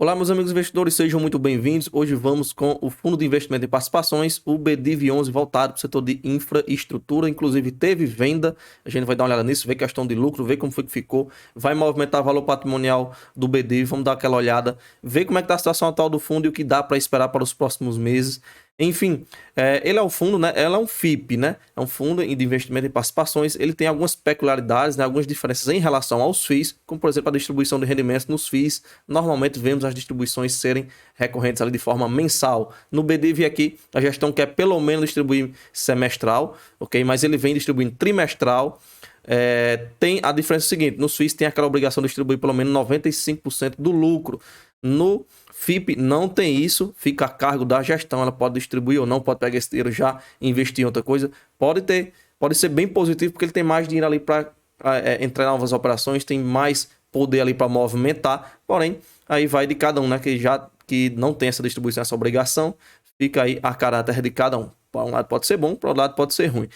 Olá, meus amigos investidores, sejam muito bem-vindos. Hoje vamos com o Fundo de Investimento em Participações, o BDIV11, voltado para o setor de infraestrutura. Inclusive, teve venda. A gente vai dar uma olhada nisso, ver questão de lucro, ver como foi que ficou. Vai movimentar o valor patrimonial do BDIV. Vamos dar aquela olhada, ver como é que está a situação atual do fundo e o que dá para esperar para os próximos meses. Enfim, ele é um fundo, né? Ela é um FIP, né? É um fundo de investimento em participações. Ele tem algumas peculiaridades, né? Algumas diferenças em relação aos FIIs, como por exemplo a distribuição de rendimentos nos FIIs. Normalmente vemos as distribuições serem recorrentes ali de forma mensal. No BDIV aqui, a gestão quer pelo menos distribuir semestral, ok? Mas ele vem distribuindo trimestral. Tem a diferença seguinte: nos FIIs tem aquela obrigação de distribuir pelo menos 95% do lucro. No FIP não tem isso, fica a cargo da gestão, ela pode distribuir ou não, pode pegar esse dinheiro já e investir em outra coisa. Pode ser bem positivo, porque ele tem mais dinheiro ali para entrar em novas operações, tem mais poder ali para movimentar, porém, aí vai de cada um, né? Que não tem essa distribuição, essa obrigação, fica aí a caráter de cada um. Para um lado pode ser bom, para o outro lado pode ser ruim.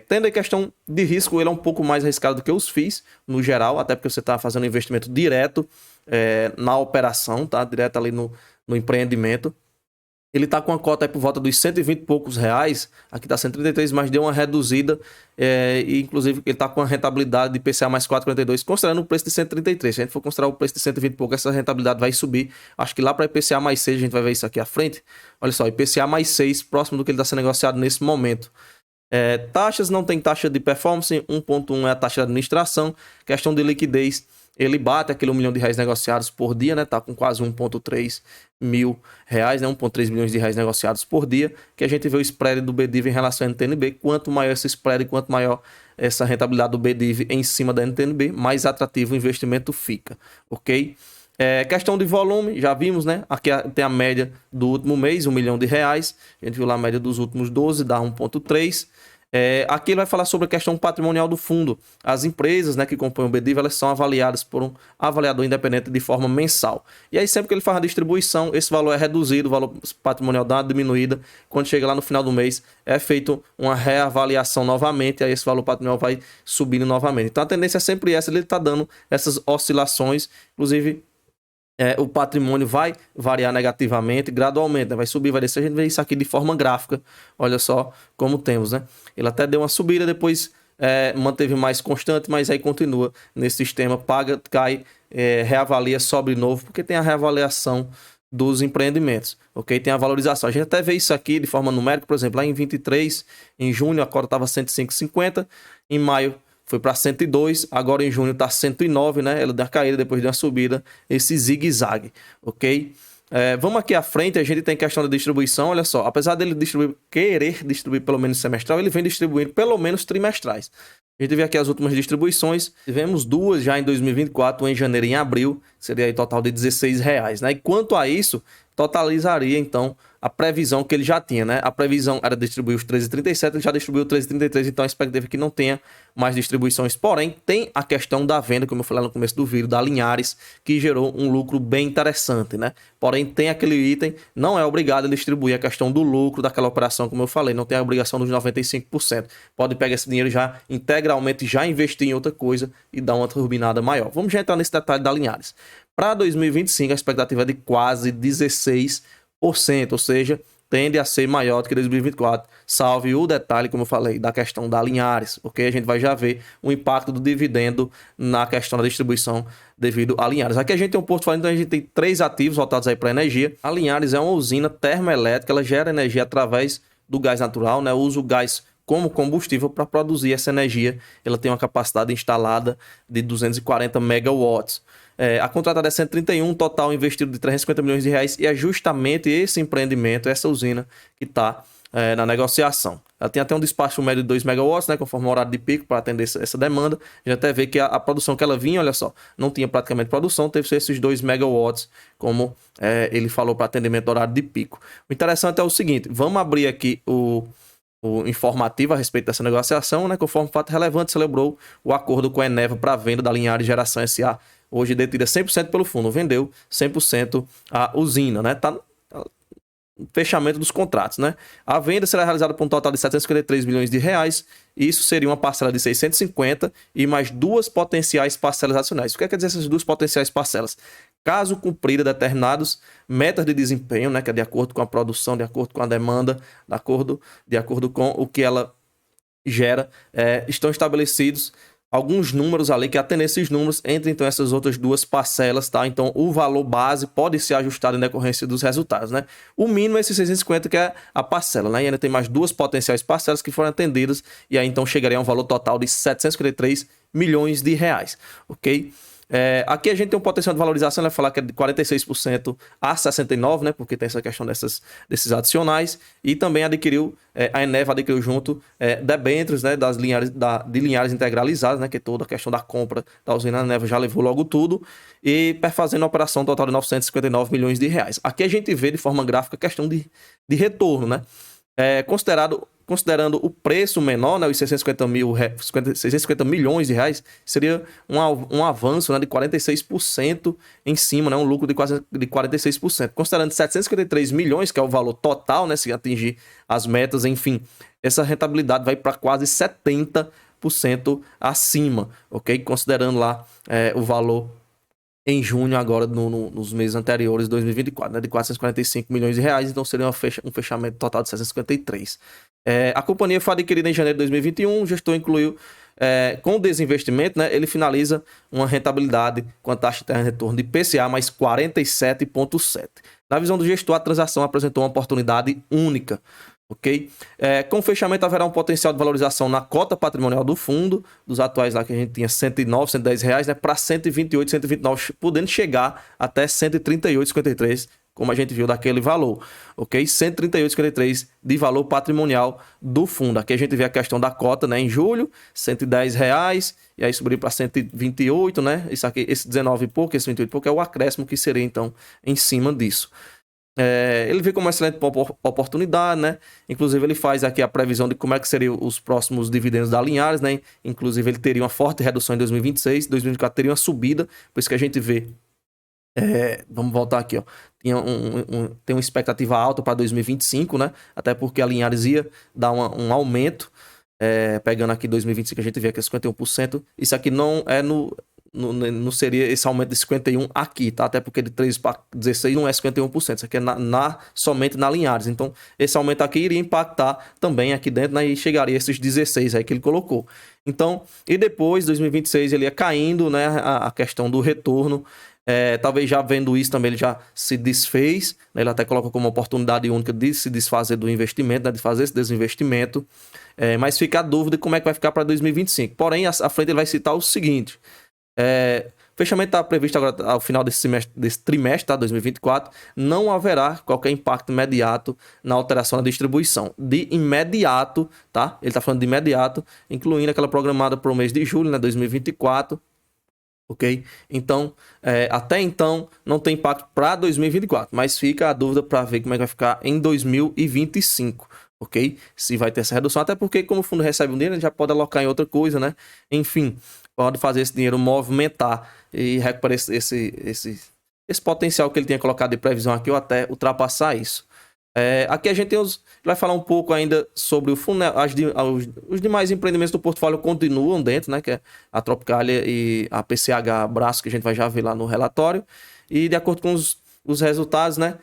Tendo a questão de risco, ele é um pouco mais arriscado do que os FIIs, no geral, até porque você está fazendo investimento direto na operação, tá? Direto ali no empreendimento. Ele está com a cota aí por volta dos 120 e poucos reais, aqui está 133, mas deu uma reduzida, e inclusive ele está com a rentabilidade de IPCA mais 4,42, considerando o preço de 133. Se a gente for considerar o preço de 120 e pouco, essa rentabilidade vai subir. Acho que lá para IPCA mais 6, a gente vai ver isso aqui à frente. Olha só, IPCA mais 6, próximo do que ele está sendo negociado nesse momento. Taxas, não tem taxa de performance, 1,1 é a taxa de administração. Questão de liquidez, ele bate aquele R$1 milhão negociados por dia, né? Tá com quase 1,3 mil reais, né? 1,3 milhões de reais negociados por dia, que a gente vê o spread do BDIV em relação ao NTNB. Quanto maior esse spread, quanto maior essa rentabilidade do BDIV em cima da NTNB, mais atrativo o investimento fica, ok? Questão de volume, já vimos, né? Aqui tem a média do último mês, R$1 milhão. A gente viu lá a média dos últimos 12, dá 1,3. Aqui ele vai falar sobre a questão patrimonial do fundo. As empresas, né, que compõem o BDIV, elas são avaliadas por um avaliador independente de forma mensal. E aí sempre que ele faz a distribuição, esse valor é reduzido, o valor patrimonial dá uma diminuída. Quando chega lá no final do mês, é feito uma reavaliação novamente, aí esse valor patrimonial vai subindo novamente. Então a tendência é sempre essa, ele está dando essas oscilações, inclusive o patrimônio vai variar negativamente, gradualmente, né? Vai subir, vai descer. A gente vê isso aqui de forma gráfica. Olha só como temos, né? Ele até deu uma subida, depois manteve mais constante, mas aí continua nesse sistema, paga, cai, reavalia, sobe de novo, porque tem a reavaliação dos empreendimentos, ok? Tem a valorização. A gente até vê isso aqui de forma numérica, por exemplo, lá em 23, em junho a cota estava 105,50, em maio foi para 102, agora em junho está 109, né? Ela deu uma caída, depois de uma subida, esse zigue-zague, ok? Vamos aqui à frente, a gente tem questão da distribuição, olha só, apesar dele querer distribuir pelo menos semestral, ele vem distribuindo pelo menos trimestrais. A gente vê aqui as últimas distribuições, tivemos duas já em 2024, em janeiro e em abril, seria aí total de R$16, né? E quanto a isso, totalizaria então a previsão que ele já tinha, né? A previsão era distribuir os 13,37, ele já distribuiu 13,33, então a expectativa é que não tenha mais distribuições. Porém, tem a questão da venda, como eu falei no começo do vídeo, da Linhares, que gerou um lucro bem interessante, né? Porém, tem aquele item, não é obrigado a distribuir a questão do lucro daquela operação, como eu falei, não tem a obrigação dos 95%. Pode pegar esse dinheiro já integralmente, já investir em outra coisa e dar uma turbinada maior. Vamos já entrar nesse detalhe da Linhares. Para 2025, a expectativa é de quase 16%, ou seja, tende a ser maior do que 2024, salve o detalhe, como eu falei, da questão da Linhares, ok? A gente vai já ver o impacto do dividendo na questão da distribuição devido a Linhares. Aqui a gente tem um portfólio, então a gente tem 3 ativos voltados aí para energia. A Linhares é uma usina termoelétrica, ela gera energia através do gás natural, né? Usa o gás como combustível para produzir essa energia. Ela tem uma capacidade instalada de 240 megawatts. A contratada é 131, total investido de R$350 milhões, e é justamente esse empreendimento, essa usina, que está na negociação. Ela tem até um despacho médio de 2 megawatts, né, conforme o horário de pico, para atender essa demanda. A gente até vê que a produção que ela vinha, olha só, não tinha praticamente produção, teve esses 2 megawatts, como ele falou, para atendimento do horário de pico. O interessante é o seguinte, vamos abrir aqui o informativo a respeito dessa negociação, né? Conforme fato relevante, celebrou o acordo com a Eneva para a venda da Linhares Geração S.A., hoje detida 100% pelo fundo, vendeu 100% a usina, né? Tá fechamento dos contratos, né? A venda será realizada por um total de R$753 milhões. Isso seria uma parcela de 650 e mais 2 potenciais parcelas acionais. O que quer dizer essas 2 potenciais parcelas? caso cumprida determinados metas de desempenho, né, que é de acordo com a produção, de acordo com a demanda, de acordo com o que ela gera, estão estabelecidos alguns números ali, que atendem esses números entre então essas outras duas parcelas, tá? Então o valor base pode ser ajustado em decorrência dos resultados, né? O mínimo é esse 650, que é a parcela, né? E ainda tem mais duas potenciais parcelas que foram atendidas, e aí então chegaria a um valor total de 753 milhões de reais, ok? Aqui a gente tem um potencial de valorização, ele vai falar que é de 46% a 69%, né? Porque tem essa questão desses adicionais. E também a Eneva adquiriu junto debêntures, né? De Linhares integralizadas, né? Que é toda a questão da compra da usina. A Eneva já levou logo tudo. E perfazendo a operação total de 959 milhões de reais. Aqui a gente vê de forma gráfica a questão de retorno, né? Considerando o preço menor, né, os 650 milhões de reais, seria um avanço, né, de 46% em cima, né, um lucro de quase de 46%. Considerando 753 milhões, que é o valor total, né, se atingir as metas, enfim, essa rentabilidade vai para quase 70% acima, ok? Considerando lá o valor em junho, agora nos meses anteriores, 2024, né, de 445 milhões de reais, então seria um fechamento total de 753. A companhia foi adquirida em janeiro de 2021, o gestor incluiu, com o desinvestimento, né, ele finaliza uma rentabilidade com a taxa de retorno de IPCA mais 47,7. Na visão do gestor, a transação apresentou uma oportunidade única. Ok? Com o fechamento haverá um potencial de valorização na cota patrimonial do fundo, dos atuais lá que a gente tinha 109, 110 reais, né, para 128, 129, podendo chegar até 138,53, como a gente viu daquele valor, ok? 138,53 de valor patrimonial do fundo. Aqui a gente vê a questão da cota, né, em julho, 110 reais, e aí subiu para 128, né? Isso aqui, esse 19 e pouco, esse 28 e pouco é o acréscimo que seria então em cima disso. Ele vê como uma excelente oportunidade, né? Inclusive ele faz aqui a previsão de como é que seriam os próximos dividendos da Linhares, né? Inclusive ele teria uma forte redução em 2026, 2024 teria uma subida, por isso que a gente vê. Vamos voltar aqui, ó. Tem uma expectativa alta para 2025, né? Até porque a Linhares ia dar um aumento. Pegando aqui 2025, a gente vê que é 51%. Isso aqui não é não seria esse aumento de 51% aqui, tá? Até porque de 13 para 16 não é 51%. Isso aqui é somente na Linhares. Então, esse aumento aqui iria impactar também aqui dentro, né? E chegaria a esses 16 aí que ele colocou. Então, e depois, 2026, ele ia caindo, né? A questão do retorno. Talvez já vendo isso também ele já se desfez, né? Ele até coloca como oportunidade única de se desfazer do investimento, né? De fazer esse desinvestimento, mas fica a dúvida de como é que vai ficar para 2025. Porém, à frente ele vai citar o seguinte: fechamento está previsto agora ao final desse trimestre, tá? 2024, não haverá qualquer impacto imediato na alteração da distribuição. De imediato, tá? Ele está falando de imediato, incluindo aquela programada para o mês de julho, né? 2024. Ok? Então, até então, não tem impacto para 2024, mas fica a dúvida para ver como é que vai ficar em 2025, ok? Se vai ter essa redução, até porque como o fundo recebe um dinheiro, ele já pode alocar em outra coisa, né? Enfim, pode fazer esse dinheiro movimentar e recuperar esse potencial que ele tinha colocado de previsão aqui, ou até ultrapassar isso. Aqui a gente vai falar um pouco ainda sobre o fundo, né? Os demais empreendimentos do portfólio continuam dentro, né? Que é a Tropicália e a PCH Braço, que a gente vai já ver lá no relatório. E de acordo com os resultados, né?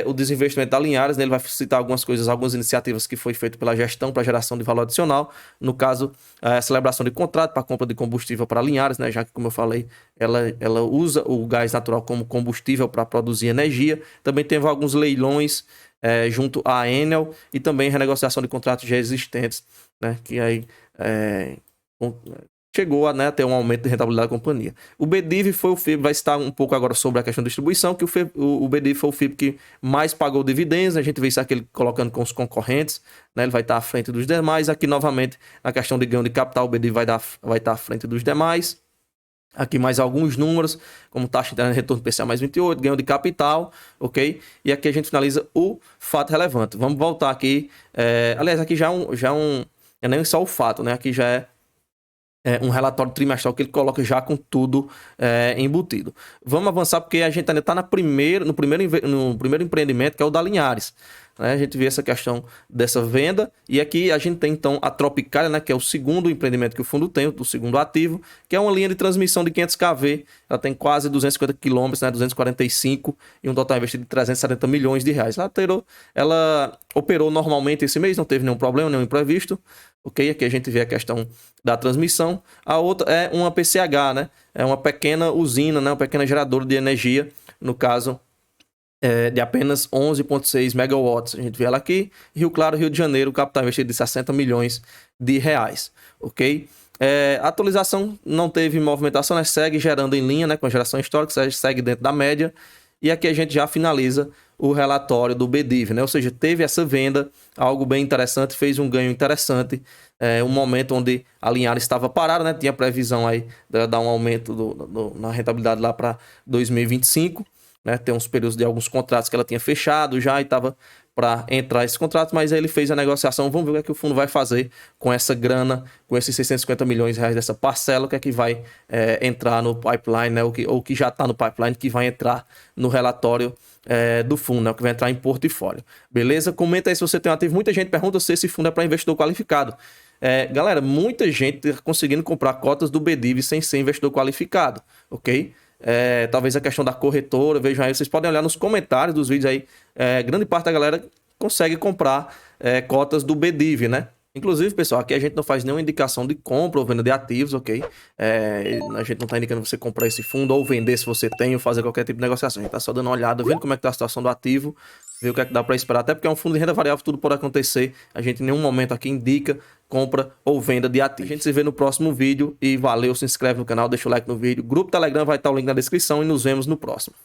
O desinvestimento da Linhares, né? Ele vai citar algumas coisas, algumas iniciativas que foi feito pela gestão para geração de valor adicional. No caso, a celebração de contrato para compra de combustível para Linhares, né? Já que, como eu falei, ela usa o gás natural como combustível para produzir energia. Também teve alguns leilões junto à Enel e também renegociação de contratos já existentes, né? Que aí chegou a ter um aumento de rentabilidade da companhia. O BDIV foi o FIB, vai citar um pouco agora sobre a questão da distribuição, que o BDIV foi o FIB que mais pagou dividendos. A gente vê isso aqui ele colocando com os concorrentes, né? Ele vai estar à frente dos demais. Aqui, novamente, na questão de ganho de capital, o BDIV vai estar à frente dos demais. Aqui mais alguns números, como taxa de retorno PCA mais 28, ganho de capital, ok? E aqui a gente finaliza o fato relevante. Vamos voltar aqui. Aliás, aqui já é nem só o fato, né? Aqui já é um relatório trimestral que ele coloca já com tudo embutido. Vamos avançar porque a gente ainda está no primeiro empreendimento, que é o da Linhares. né? A gente vê essa questão dessa venda. E aqui a gente tem então a Tropicália, né? Que é o segundo empreendimento que o fundo tem, o segundo ativo, que é uma linha de transmissão de 500 kV. Ela tem quase 250 quilômetros, né? 245 e um total investido de 370 milhões de reais. Ela operou normalmente esse mês, não teve nenhum problema, nenhum imprevisto. Ok? Aqui a gente vê a questão da transmissão. A outra é uma PCH, né? É uma pequena usina, né? Uma pequena geradora de energia, no caso de apenas 11,6 megawatts. A gente vê ela aqui. Rio Claro, Rio de Janeiro, capital investido de 60 milhões de reais. Ok? A atualização não teve movimentação, né? Segue gerando em linha, né? Com a geração histórica, segue dentro da média. E aqui a gente já finaliza o relatório do BDIV, né? Ou seja, teve essa venda, algo bem interessante, fez um ganho interessante, um momento onde a Linhares estava parada, né? Tinha previsão aí de dar um aumento na rentabilidade lá para 2025, né? Tem uns períodos de alguns contratos que ela tinha fechado já e estava para entrar esse contrato, mas aí ele fez a negociação. Vamos ver o que é que o fundo vai fazer com essa grana, com esses 650 milhões de reais dessa parcela, o que é que vai entrar no pipeline, né? Ou que já está no pipeline, que vai entrar no relatório do fundo, né? O que vai entrar em portfólio. Beleza? Comenta aí se você tem um ativo. Muita gente pergunta se esse fundo é para investidor qualificado. Galera, muita gente está conseguindo comprar cotas do BDIV sem ser investidor qualificado, ok? Talvez a questão da corretora, vejam aí, vocês podem olhar nos comentários dos vídeos aí, grande parte da galera consegue comprar cotas do BDIV, né? Inclusive, pessoal, aqui a gente não faz nenhuma indicação de compra ou venda de ativos, ok? A gente não está indicando você comprar esse fundo ou vender se você tem ou fazer qualquer tipo de negociação. A gente está só dando uma olhada, vendo como é que está a situação do ativo, ver o que é que dá para esperar. Até porque é um fundo de renda variável, tudo pode acontecer. A gente em nenhum momento aqui indica compra ou venda de ativos. A gente se vê no próximo vídeo e valeu, se inscreve no canal, deixa o like no vídeo. Grupo Telegram vai estar o link na descrição e nos vemos no próximo.